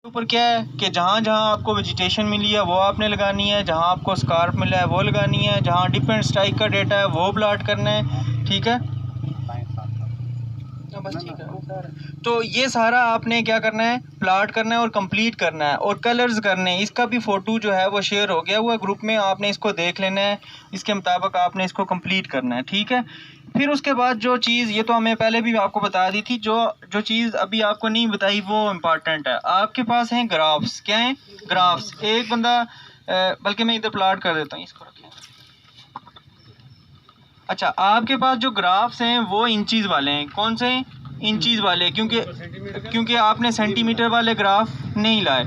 ऊपर क्या है कि जहाँ जहाँ आपको वेजिटेशन मिली है वो आपने लगानी है, जहाँ आपको स्कार्प मिला है वो लगानी है, जहाँ डिफरेंट स्ट्राइक का डेटा है वो प्लाट करना है। ठीक है, बस ठीक है। तो ये सारा आपने क्या करना है, प्लाट करना है और कंप्लीट करना है और कलर्स करने हैं। इसका भी फ़ोटो जो है वो शेयर हो गया हुआ ग्रुप में, आपने इसको देख लेना है, इसके मुताबिक आपने इसको कंप्लीट करना है। ठीक है, फिर उसके बाद जो चीज़, ये तो हमें पहले भी आपको बता दी थी, जो चीज़ अभी आपको नहीं बताई वो इम्पॉर्टेंट है। आपके पास हैं ग्राफ्स। क्या हैं? ग्राफ्स। एक बंदा बल्कि मैं इधर प्लाट कर देता हूँ, इसको रखें। अच्छा, आपके पास जो ग्राफ्स हैं वो इंचीज़ वाले हैं। कौन से? इंचीज़ वाले, क्योंकि आपने सेंटीमीटर वाले ग्राफ नहीं लाए।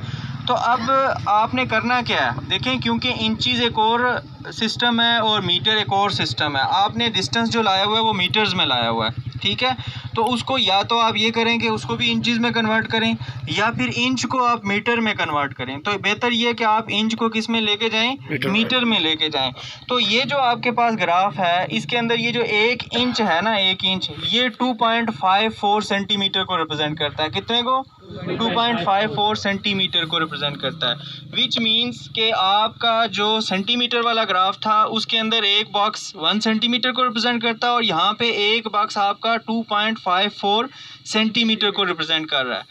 तो अब आपने करना क्या है, देखें, क्योंकि इंचीज़ एक और सिस्टम है और मीटर एक और सिस्टम है। आपने डिस्टेंस जो लाया हुआ है वो मीटर्स में लाया हुआ है। ठीक है, तो उसको या तो आप ये करें कि उसको भी इंचज़ में कन्वर्ट करें, या फिर इंच को आप मीटर में कन्वर्ट करें। तो बेहतर ये है कि आप इंच को किस में लेके जाएं, मीटर में लेके जाएं। तो ये जो आपके पास ग्राफ है, इसके अंदर ये जो 1 इंच है ना, 1 इंच, ये 2.54 सेंटीमीटर को रिप्रेजेंट करता है। कितने को? 2.54 सेंटीमीटर को रिप्रेजेंट करता है। विच मीन्स कि आपका जो सेंटीमीटर वाला ग्राफ था उसके अंदर एक बॉक्स 1 सेंटीमीटर को रिप्रेजेंट करता है और यहाँ पे एक बॉक्स आपका 2.54 सेंटीमीटर को रिप्रेजेंट कर रहा है।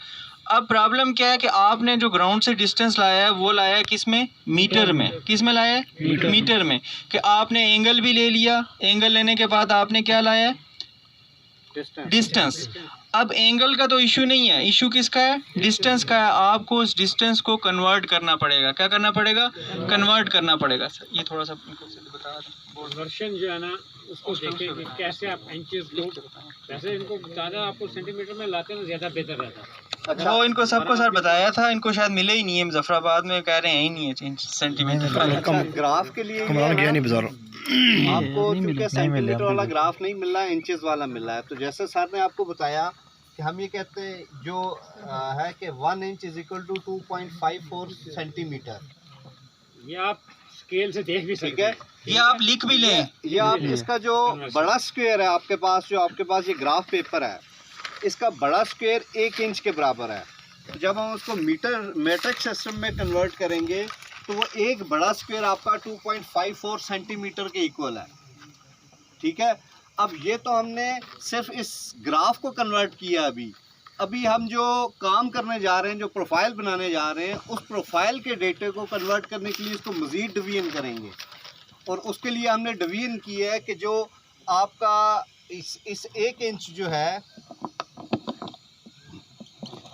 अब प्रॉब्लम क्या है कि आपने जो ग्राउंड से डिस्टेंस लाया है वो लाया है किस में? मीटर में। किस में लाया है? मीटर में। कि आपने एंगल भी ले लिया, एंगल लेने के बाद आपने क्या लाया है? डिस्टेंस। अब एंगल का तो इशू नहीं है, इशू किसका है? डिस्टेंस का है। आपको उस डिस्टेंस को कन्वर्ट करना पड़ेगा। क्या करना पड़ेगा? कन्वर्ट करना पड़ेगा। सर ये थोड़ा सा बता दें, कन्वर्शन जो है ना उसको देखें कि कैसे आप इंचेस को, वैसे इनको ज़्यादा आपको सेंटीमीटर में लाते हैं ज़्यादा बेहतर रहता है। अच्छा, वो इनको सबको सर बताया था, इनको शायद मिले ही नहीं है मुजफ्फराबाद में, कह रहे हैं ही नहीं है सेंटीमीटर। अच्छा, ग्राफ के लिए गया नहीं बाजार आपको, क्योंकि सेंटीमीटर वाला ग्राफ नहीं मिल रहा है, इंचेस वाला मिल रहा है। तो जैसे सर ने आपको बताया कि हम ये कहते हैं जो है कि 1 inch is equal to 2.54 centimetre. ये आप स्केल से देख भी सकते हैं, ये आप लिख भी लें। ये आप इसका जो बड़ा स्क्वायर है आपके पास, जो आपके पास ये ग्राफ पेपर है, इसका बड़ा स्क्वायर 1 इंच के बराबर है। तो जब हम उसको मीट्रिक सिस्टम में कन्वर्ट करेंगे तो वो एक बड़ा स्क्वायर आपका 2.54 सेंटीमीटर के इक्वल है। ठीक है, अब ये तो हमने सिर्फ इस ग्राफ को कन्वर्ट किया। अभी हम जो काम करने जा रहे हैं, जो प्रोफाइल बनाने जा रहे हैं, उस प्रोफाइल के डेटे को कन्वर्ट करने के लिए इसको मज़ीद डिवीजन करेंगे। और उसके लिए हमने डिवीजन किया है कि जो आपका इस 1 इंच जो है,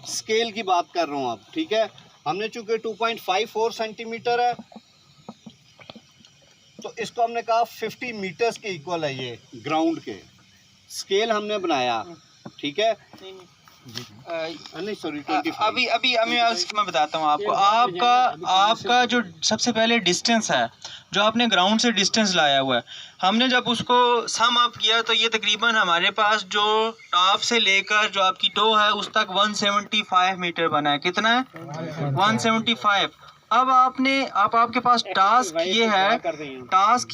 स्केल की बात कर रहा हूँ अब। ठीक है, हमने चूंकि 2.54 सेंटीमीटर है तो इसको हमने कहा 50 मीटर्स के इक्वल है। ये ग्राउंड के स्केल हमने बनाया। ठीक है, नहीं सॉरी, अभी मैं बताता हूँ आपको। आपका जो सबसे पहले डिस्टेंस है, जो आपने ग्राउंड से डिस्टेंस लाया हुआ है, हमने जब उसको सम अप किया तो ये तकरीबन हमारे पास जो टॉप से लेकर जो आपकी टो है उस तक 175 मीटर बना है। कितना है? 175। अब आपके पास टास्क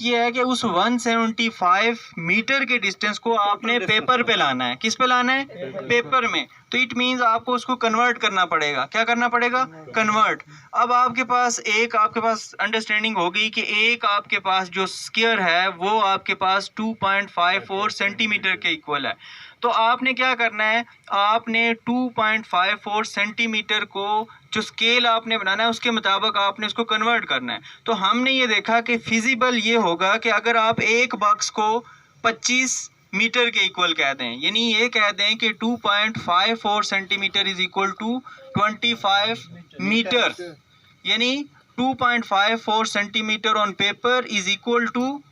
ये है कि उस 175 मीटर के डिस्टेंस को आपने पेपर पे लाना है। किस पे लाना है? पेपर में। तो इट मीन्स आपको उसको कन्वर्ट करना पड़ेगा। क्या करना पड़ेगा? कन्वर्ट। अब आपके पास अंडरस्टैंडिंग हो गई कि एक आपके पास जो स्क्वायर है वो आपके पास 2.54 सेंटीमीटर के इक्वल है। तो आपने क्या करना है, आपने 2.54 सेंटीमीटर को जो स्केल आपने बनाना है उसके मुताबिक आपने उसको कन्वर्ट करना है। तो हमने ये देखा कि फिजिबल ये होगा कि अगर आप एक बॉक्स को 25 मीटर के इक्वल कह दें, यानी ये कह दें कि 2.54 centimetre is equal to 25 metre, यानी 2.54 centimetre on paper is equal to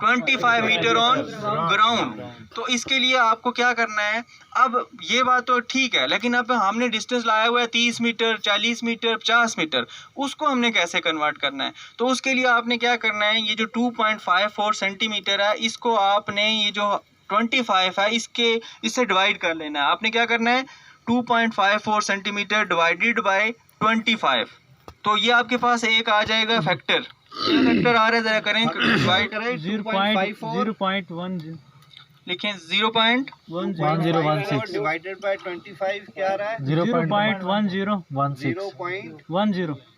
25 metre on ground. तो इसके लिए आपको क्या करना है, अब ये बात तो ठीक है, लेकिन अब हमने डिस्टेंस लाया हुआ है 30 मीटर, 40 मीटर, 50 मीटर, उसको हमने कैसे कन्वर्ट करना है? तो उसके लिए आपने क्या करना है, ये जो 2.54 सेंटीमीटर है इसको आपने ये जो 25 है इससे डिवाइड कर लेना है। आपने क्या करना है, 2.54 सेंटीमीटर डिवाइडेड बाय 25। तो ये आपके पास एक आ जाएगा फैक्टर आ रहा है, जरा करें, डिवाइड करें 0.1 लिखें 0.1016 डिवाइडेड बाय 25 क्या आ रहा है? 0.1016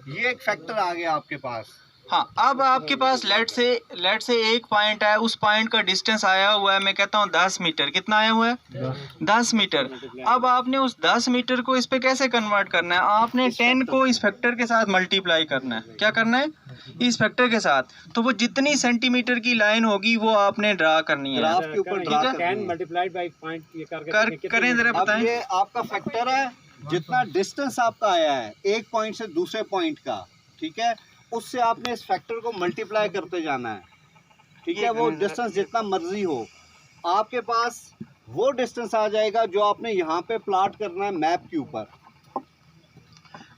ये एक फैक्टर आ गया आपके पास। हाँ, अब आपके पास लेट से एक पॉइंट है, उस पॉइंट का डिस्टेंस आया हुआ है, मैं कहता हूँ 10 मीटर। कितना आया हुआ है? 10 मीटर। अब आपने उस 10 मीटर को इस पे कैसे कन्वर्ट करना है? आपने 10 को इस फैक्टर के साथ मल्टीप्लाई करना है। क्या करना है? इस फैक्टर के साथ। तो वो जितनी सेंटीमीटर की लाइन होगी वो आपने ड्रा करनी है। ग्राफ के ऊपर ड्रा करना है। 10 मल्टीप्लाइड बाय पॉइंट ये करें जरा अब बताएं। ये आपका फैक्टर है, जितना डिस्टेंस आपका आया है एक पॉइंट से दूसरे पॉइंट का, ठीक है, उससे आपने इस फैक्टर को मल्टीप्लाई करते जाना है, ठीक है। वो डिस्टेंस जितना मर्जी हो, आपके पास वो डिस्टेंस आ जाएगा जो आपने यहाँ पे प्लॉट करना है मैप के ऊपर।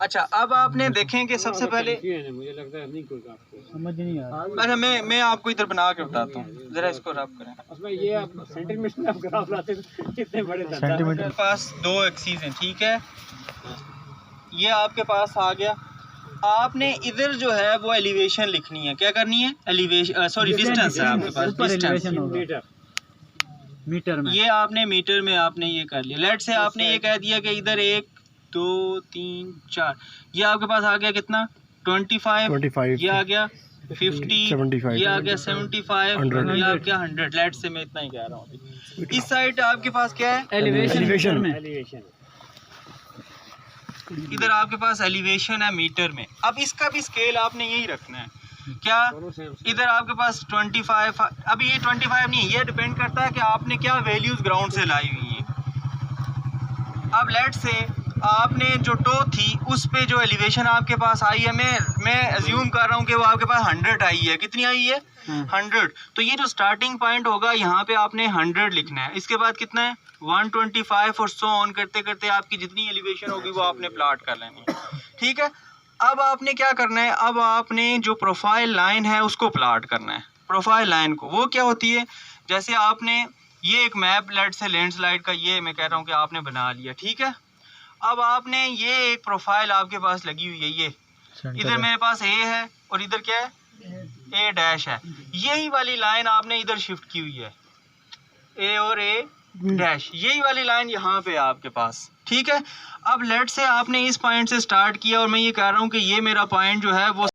अच्छा, अब आपने देखें कि सबसे पहले, मुझे लगता है नहीं कोई आपको समझ नहीं आ रहा। अच्छा मैं आपको इधर बना के बताता हूँ, जरा इसको रब करें। उसमें ये आप सेंटीमीटर में आप ग्राफ लाते तो कितने बड़े सेंटीमीटर। मेरे पास 2 एक्सीस हैं, ठीक है। ये आपके पास आ गया। आपने इधर जो है वो एलिवेशन लिखनी है। क्या करनी है? एलिवेशन, सॉरी डिस्टेंस है आपके पास, डिस्टेंस मीटर मीटर में। ये आपने मीटर में आपने ये कर लिया। लेट से आपने ये कह दिया कि इधर 1 2 3 4, ये आपके पास आ गया कितना? 25, ये आ गया 50, 75, ये आ गया 75, 100, ये आ गया 100। लेट से मैं इतना ही कह रहा हूँ। इस साइड आपके पास क्या है? एलिवेशन में। एलिवेशन इधर आपके पास एलिवेशन है मीटर में। अब इसका भी स्केल आपने यही रखना है। क्या? इधर आपके पास 25, अभी ये 25 नहीं है, ये डिपेंड करता है कि आपने क्या वैल्यूज ग्राउंड से लाई हुई है। अब लेट से आपने जो टो थी उस पे जो एलिवेशन आपके पास आई है, मैं अज्यूम कर रहा हूँ कि वो आपके पास 100 आई है। कितनी आई है? 100। तो ये जो स्टार्टिंग पॉइंट होगा यहाँ पे आपने 100 लिखना है। इसके बाद कितना है? 125 और सो ऑन करते करते आपकी जितनी एलिवेशन होगी वो आपने प्लॉट कर लेनी है, ठीक है। अब आपने क्या करना है? अब आपने जो प्रोफाइल लाइन है उसको प्लॉट करना है। प्रोफाइल लाइन को, वो क्या होती है? जैसे आपने ये एक मैप लेट से लैंडस्लाइड का, ये मैं कह रहा हूँ कि आपने बना लिया, ठीक है। अब आपने ये एक प्रोफाइल आपके पास लगी हुई है, ये इधर मेरे पास ए है और इधर क्या है? ए डैश है। यही वाली लाइन आपने इधर शिफ्ट की हुई है, ए और ए डैश, यही वाली लाइन यहाँ पे है आपके पास, ठीक है। अब लेट से आपने इस पॉइंट से स्टार्ट किया और मैं ये कह रहा हूँ कि ये मेरा पॉइंट जो है वो